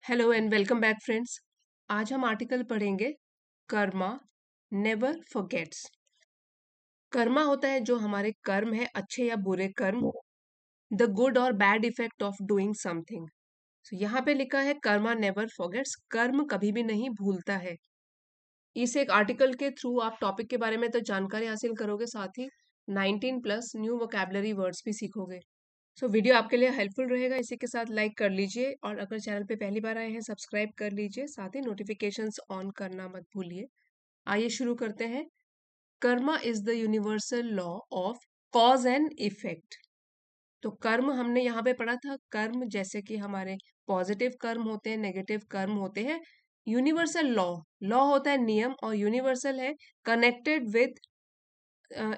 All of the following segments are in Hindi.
Hello and welcome back friends. आज हम आर्टिकल पढ़ेंगे कर्मा नेवर फॉरगेट्स। कर्मा होता है जो हमारे कर्म है, अच्छे या बुरे कर्म, द गुड और bad effect of doing something. यहाँ पे लिखा है कर्मा नेवर फॉरगेट्स, कर्म कभी भी नहीं भूलता है। इस एक आर्टिकल के थ्रू आप टॉपिक के बारे में तो जानकारी हासिल करोगे, साथ ही 19 प्लस न्यू वोकैबुलरी वर्ड्स भी सीखोगे। वीडियो आपके लिए हेल्पफुल रहेगा। इसी के साथ लाइक कर लीजिए और अगर चैनल पे पहली बार आए हैं सब्सक्राइब कर लीजिए, साथ ही नोटिफिकेशंस ऑन करना मत भूलिए। आइए शुरू करते हैं। Karma is the universal law of cause and effect. तो कर्म हमने यहाँ पे पढ़ा था, कर्म जैसे कि हमारे पॉजिटिव कर्म होते हैं, नेगेटिव कर्म होते हैं। यूनिवर्सल लॉ, लॉ होता है नियम, और यूनिवर्सल है connected with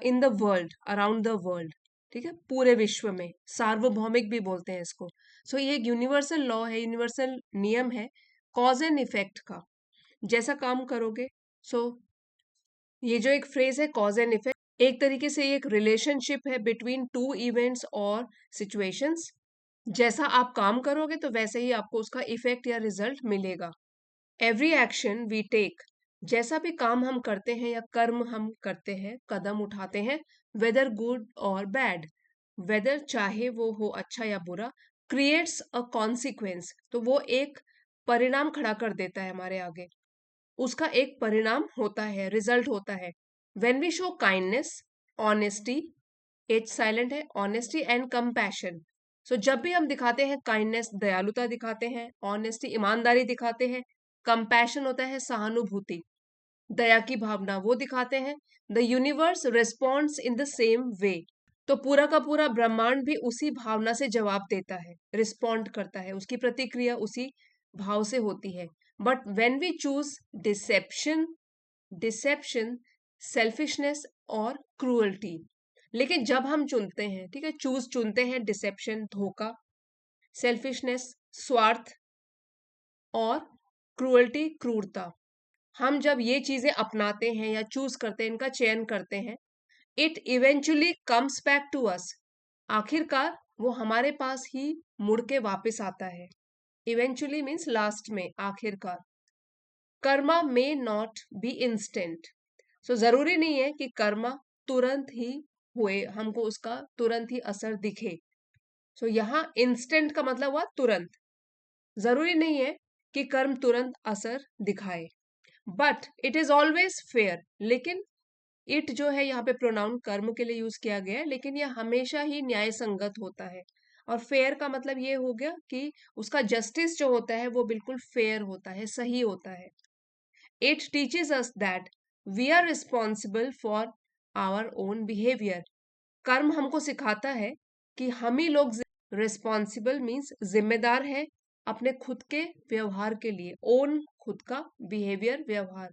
in the world, around the world. ठीक है, पूरे विश्व में, सार्वभौमिक भी बोलते हैं इसको। ये एक यूनिवर्सल लॉ है, यूनिवर्सल नियम है कॉज एंड इफेक्ट का। जैसा काम करोगे, सो ये जो एक फ्रेज है कॉज एंड इफेक्ट, एक तरीके से एक रिलेशनशिप है बिटवीन टू इवेंट्स और सिचुएशंस। जैसा आप काम करोगे तो वैसे ही आपको उसका इफेक्ट या रिजल्ट मिलेगा। एवरी एक्शन वी टेक, जैसा भी काम हम करते हैं या कर्म हम करते हैं, कदम उठाते हैं, वेदर गुड और बैड, वेदर चाहे वो हो अच्छा या बुरा, क्रिएट्स अ कॉन्सिक्वेंस, तो वो एक परिणाम खड़ा कर देता है हमारे आगे। उसका एक परिणाम होता है, रिजल्ट होता है। When we show kindness, honesty, H silent है, ऑनेस्टी एंड कंपैशन। जब भी हम दिखाते हैं काइंडनेस, दयालुता दिखाते हैं, ऑनेस्टी ईमानदारी दिखाते हैं, कंपैशन होता है सहानुभूति, दया की भावना वो दिखाते हैं, the universe responds in the same way, तो पूरा का पूरा ब्रह्मांड भी उसी भावना से जवाब देता है, रिस्पॉन्ड करता है, उसकी प्रतिक्रिया उसी भाव से होती है। But when we choose deception, deception, selfishness और क्रूअल्टी, लेकिन जब हम चुनते हैं, ठीक है, चुनते हैं डिसेप्शन धोखा, सेल्फिशनेस स्वार्थ, और क्रूअल्टी क्रूरता, हम जब ये चीजें अपनाते हैं या चूज करते हैं, इनका चयन करते हैं, it eventually comes back to us, आखिरकार वो हमारे पास ही मुड़ के वापस आता है। इवेंचुअली मीन्स लास्ट में, आखिरकार। Karma may not be instant, जरूरी नहीं है कि कर्मा तुरंत ही हुए, हमको उसका तुरंत ही असर दिखे। यहाँ इंस्टेंट का मतलब हुआ तुरंत, जरूरी नहीं है कि कर्म तुरंत असर दिखाए। But it is always fair, लेकिन इट जो है यहाँ पे प्रोनाउन कर्म के लिए यूज किया गया है, लेकिन यह हमेशा ही न्याय संगत होता है। और फेयर का मतलब ये हो गया कि उसका जस्टिस जो होता है वो बिल्कुल फेयर होता है, सही होता है। It teaches us that we are responsible for our own behaviour, कर्म हमको सिखाता है कि हम ही लोग रिस्पॉन्सिबल मीन्स जिम्मेदार है अपने खुद के व्यवहार के लिए। ओन खुद का, बिहेवियर व्यवहार,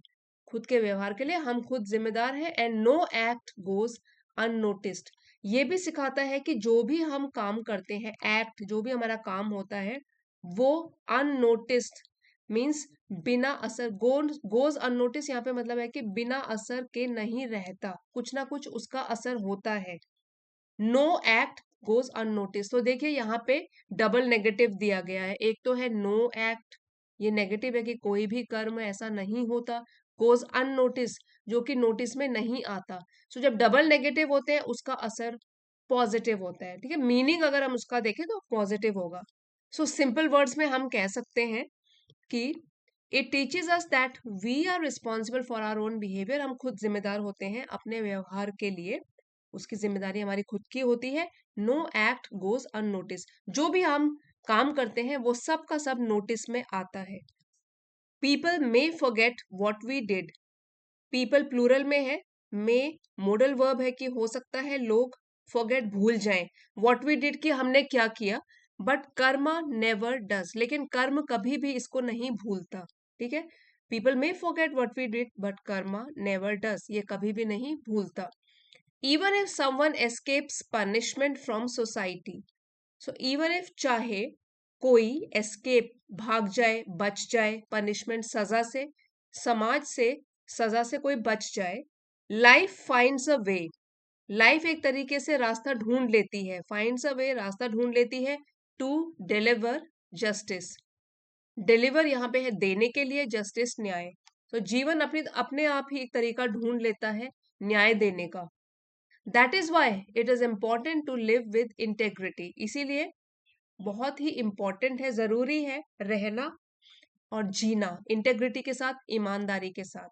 खुद के व्यवहार के लिए हम खुद जिम्मेदार है। And no act goes unnoticed, ये भी सिखाता है कि जो भी हम काम करते हैं, एक्ट जो भी हमारा काम होता है, वो अननोटिस्ड मीन्स बिना असर, गोज अननोटिस यहाँ पे मतलब है कि बिना असर के नहीं रहता, कुछ ना कुछ उसका असर होता है। नो एक्ट गोज अननोटिस, तो देखिए यहाँ पे डबल नेगेटिव दिया गया है। एक तो है नो एक्ट, ये नेगेटिव है कि कोई भी कर्म ऐसा नहीं होता। गोज अननोटिस, जो कि नोटिस में नहीं आता। जब डबल नेगेटिव होते हैं उसका असर पॉजिटिव होता है। ठीक है, मीनिंग अगर हम उसका देखें तो पॉजिटिव होगा। सिंपल वर्ड्स में हम कह सकते हैं कि it teaches us that we are responsible for our own behaviour, हम खुद जिम्मेदार होते हैं अपने व्यवहार के लिए, उसकी जिम्मेदारी हमारी खुद की होती है। नो एक्ट गोज अननोटिस, जो भी हम काम करते हैं वो सब का सब नोटिस में आता है। People may forget what we did, people plural में है, मे मोडल वर्ब है कि हो सकता है लोग फॉरगेट भूल जाएं, व्हाट वी डिड कि हमने क्या किया। बट कर्मा नेवर डज, लेकिन कर्म कभी भी इसको नहीं भूलता। ठीक है, people may forget what we did but karma never does, ये कभी भी नहीं भूलता। even if someone escapes punishment from society, even if चाहे कोई escape भाग जाए, बच जाए, punishment सजा से, समाज से सजा से कोई बच जाए, life finds a way, life एक तरीके से रास्ता ढूंढ लेती है, finds a way रास्ता ढूंढ लेती है, to deliver justice, डिलीवर यहाँ पे है देने के लिए, जस्टिस न्याय। तो जीवन अपने आप ही एक तरीका ढूंढ लेता है न्याय देने का। That is why it is important to live with integrity. इसीलिए बहुत ही इंपॉर्टेंट है, जरूरी है रहना और जीना इंटेग्रिटी के साथ, ईमानदारी के साथ।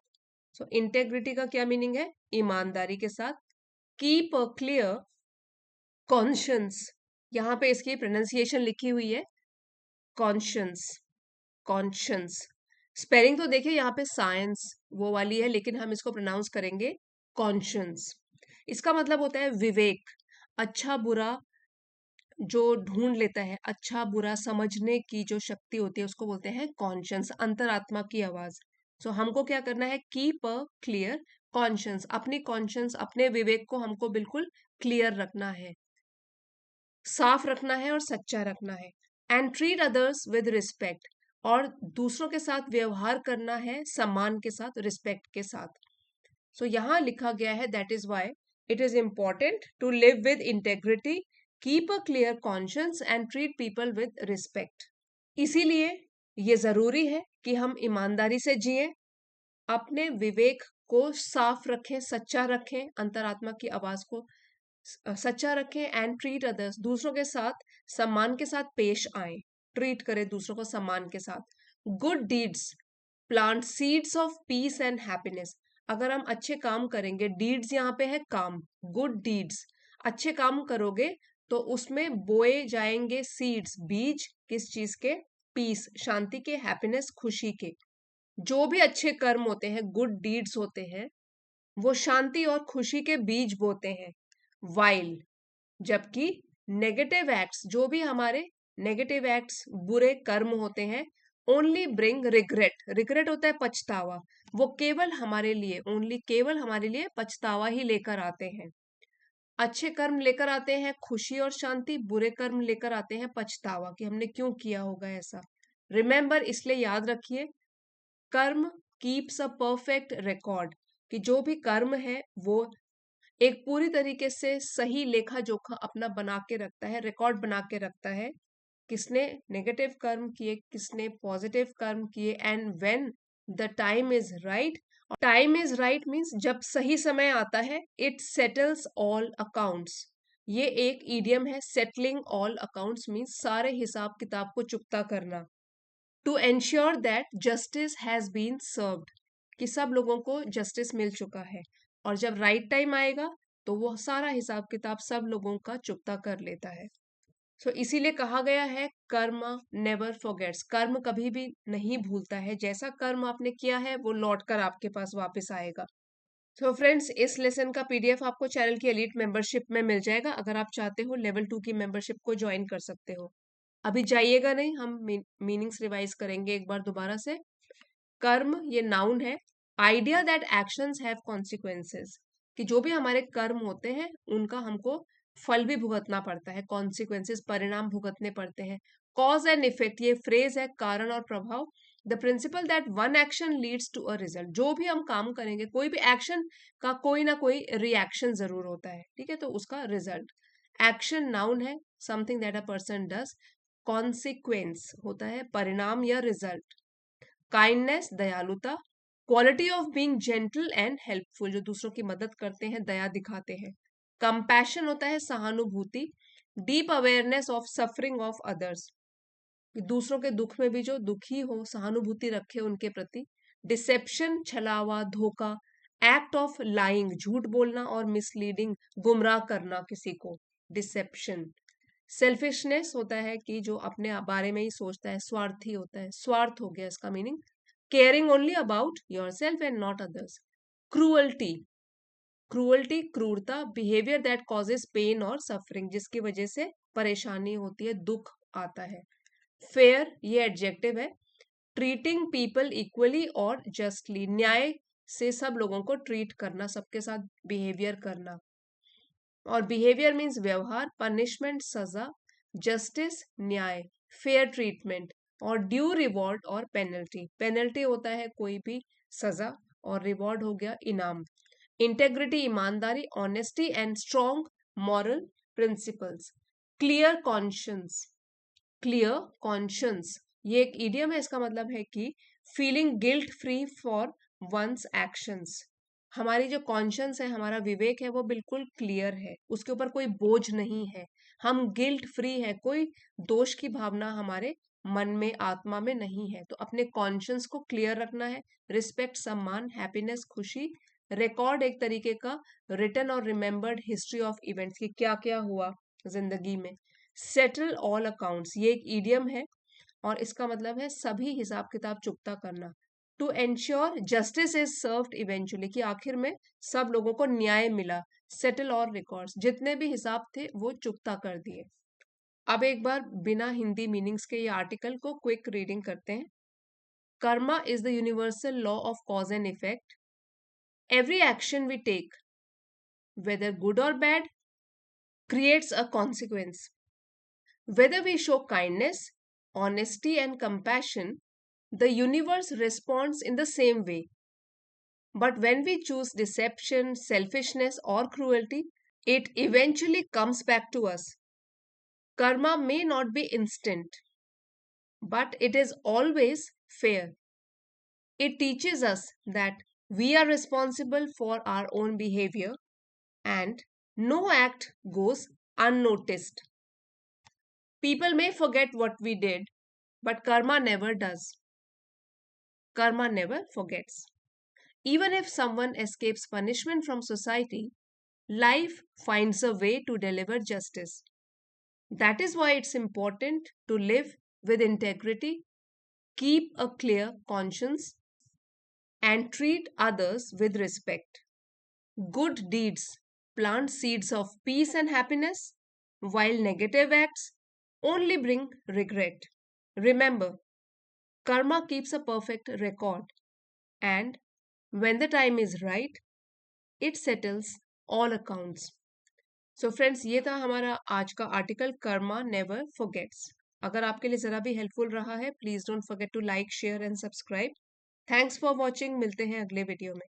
सो इंटेग्रिटी का क्या मीनिंग है? ईमानदारी के साथ। कीप अ क्लियर कॉन्शियंस, यहाँ पे इसकी प्रोनाउंसिएशन लिखी हुई है कॉन्शियंस, कॉन्शियंस। स्पेलिंग तो देखिए यहाँ पे साइंस वो वाली है, लेकिन हम इसको प्रोनाउंस करेंगे कॉन्शियंस। इसका मतलब होता है विवेक, अच्छा बुरा जो ढूंढ लेता है, अच्छा बुरा समझने की जो शक्ति होती है उसको बोलते हैं कॉन्शियंस, अंतरात्मा की आवाज। सो हमको क्या करना है? कीप अ क्लियर कॉन्शियंस, अपनी कॉन्शियंस, अपने विवेक को हमको बिल्कुल क्लियर रखना है, साफ रखना है और सच्चा रखना है। And treat others with respect, और दूसरों के साथ व्यवहार करना है सम्मान के साथ, रिस्पेक्ट के साथ। सो यहाँ लिखा गया है that is why it is important to live with integrity, keep a clear conscience and treat people with respect. इसीलिए ये जरूरी है कि हम ईमानदारी से जिए, अपने विवेक को साफ रखें, सच्चा रखें, अंतरात्मा की आवाज को सच्चा रखें। एंड ट्रीट अदर्स, दूसरों के साथ सम्मान के साथ पेश आए, ट्रीट करें दूसरों को सम्मान के साथ। Good deeds plant seeds of peace and happiness, अगर हम अच्छे काम करेंगे, डीड्स यहाँ पे है काम, गुड डीड्स, अच्छे काम करोगे तो उसमें बोए जाएंगे सीड्स, बीज, किस चीज के? पीस, शांति के, हैप्पीनेस, खुशी के। जो भी अच्छे कर्म होते हैं, गुड डीड्स होते हैं, वो शांति और खुशी के बीज बोते हैं। वाइल, जबकि नेगेटिव एक्ट्स, जो भी हमारे नेगेटिव एक्ट्स, बुरे कर्म होते हैं, ओनली ब्रिंग रिग्रेट, रिग्रेट होता है पछतावा, वो केवल हमारे लिए, ओनली केवल हमारे लिए पछतावा ही लेकर आते हैं। अच्छे कर्म लेकर आते हैं खुशी और शांति, बुरे कर्म लेकर आते हैं पछतावा कि हमने क्यों किया होगा ऐसा। रिमेंबर, इसलिए याद रखिए, कर्म कीप्स अ परफेक्ट रिकॉर्ड, कि जो भी कर्म है वो एक पूरी तरीके से सही लेखा जोखा अपना बना के रखता है, रिकॉर्ड बना के रखता है, किसने नेगेटिव कर्म किए, किसने पॉजिटिव कर्म किए। And when the time is right, time is right means जब सही समय आता है, इट सेटल्स ऑल अकाउंट्स। ये एक ईडियम है, सेटलिंग ऑल अकाउंट्स मीन्स सारे हिसाब किताब को चुकता करना। To ensure that justice has been served, कि सब लोगों को जस्टिस मिल चुका है, और जब राइट टाइम आएगा तो वो सारा हिसाब किताब सब लोगों का चुकता कर लेता है। सो इसीलिए कहा गया है कर्म नेवर फॉरगेट्स, कर्म कभी भी नहीं भूलता है, जैसा कर्म आपने किया है वो लौट कर आपके पास वापस आएगा। सो फ्रेंड्स, इस लेसन का पीडीएफ आपको चैनल की एलीट मेंबरशिप में मिल जाएगा। अगर आप चाहते हो लेवल 2 की मेंबरशिप को ज्वाइन कर सकते हो। अभी जाइएगा नहीं, हम मीनिंग्स रिवाइज करेंगे एक बार दोबारा से। कर्म ये नाउन है, idea that actions have consequences, कि जो भी हमारे कर्म होते हैं उनका हमको फल भी भुगतना पड़ता है, कॉन्सिक्वेंसेस परिणाम भुगतने पड़ते हैं। कॉज एंड इफेक्ट ये फ्रेज है, कारण और प्रभाव। The principle that one action leads to a result, जो भी हम काम करेंगे, कोई भी एक्शन का कोई ना कोई रिएक्शन जरूर होता है, ठीक है, तो उसका रिजल्ट। एक्शन नाउन है, something that a person does. Consequence होता है परिणाम या रिजल्ट। काइंडनेस दयालुता, quality of being gentle and helpful, जो दूसरों की मदद करते हैं, दया दिखाते हैं। कंपैशन होता है सहानुभूति। Deep awareness of suffering of others, दूसरों के दुख में भी जो दुखी हो, सहानुभूति रखे उनके प्रति। डिसेप्शन छलावा धोखा। एक्ट ऑफ लाइंग झूठ बोलना और मिसलीडिंग गुमराह करना किसी को, डिसेप्शन। सेल्फिशनेस होता है कि जो अपने बारे में ही सोचता है, स्वार्थी होता है, स्वार्थ हो गया इसका meaning. Caring only about your self and not others. Cruelty, cruelty क्रूरता, बिहेवियर दैट कॉजेज पेन और सफरिंग, जिसकी वजह से परेशानी होती है, दुख आता है। फेयर ये एडजेक्टिव है, ट्रीटिंग पीपल इक्वली और जस्टली, न्याय से सब लोगों को ट्रीट करना, सबके साथ बिहेवियर करना। और बिहेवियर मीन्स व्यवहार, पनिशमेंट सजा, जस्टिस न्याय, फेयर ट्रीटमेंट, और ड्यू रिवॉर्ड और पेनल्टी, पेनल्टी होता है कोई भी सजा, और रिवॉर्ड हो गया इनाम। इंटेग्रिटी ईमानदारी, honesty and strong moral principles. Clear conscience, clear conscience ये एक इडियम है, इसका मतलब है कि feeling guilt free for one's actions. हमारी जो कॉन्शियंस है, हमारा विवेक है, वो बिल्कुल क्लियर है, उसके ऊपर कोई बोझ नहीं है, हम गिल्ट फ्री है, कोई दोष की भावना हमारे मन में, आत्मा में नहीं है। तो अपने कॉन्शियंस को क्लियर रखना है। रिस्पेक्ट, सम्मान, हैप्पीनेस, खुशी, रिकॉर्ड एक तरीके का रिटन और रिमेम्बर्ड हिस्ट्री ऑफ इवेंट्स की क्या क्या हुआ जिंदगी में। सेटल ऑल अकाउंट्स, ये एक ईडियम है और इसका मतलब है सभी हिसाब किताब चुकता करना। To ensure justice is served eventually, कि आखिर में सब लोगों को न्याय मिला। सेटल और रिकॉर्ड्स, जितने भी हिसाब थे वो चुकता कर दिए। अब एक बार बिना हिंदी मीनिंग्स के ये आर्टिकल को क्विक रीडिंग करते हैं। Karma is the universal law of cause and effect. Every action we take, whether good or bad, creates a consequence. Whether we show kindness, honesty, and compassion, the universe responds in the same way. But when we choose deception, selfishness, or cruelty, it eventually comes back to us. Karma may not be instant, but it is always fair. It teaches us that we are responsible for our own behavior and no act goes unnoticed. People may forget what we did, but karma never does. Karma never forgets. Even if someone escapes punishment from society, life finds a way to deliver justice. That is why it's important to live with integrity, keep a clear conscience, and treat others with respect. Good deeds plant seeds of peace and happiness, while negative acts only bring regret. Remember, karma keeps a perfect record, and when the time is right, it settles all accounts. So friends, ये था हमारा आज का आर्टिकल, कर्मा नेवर फॉरगेट्स। अगर आपके लिए ज़रा भी हेल्पफुल रहा है, please don't forget to like, share and subscribe. Thanks for watching. मिलते हैं अगले वीडियो में।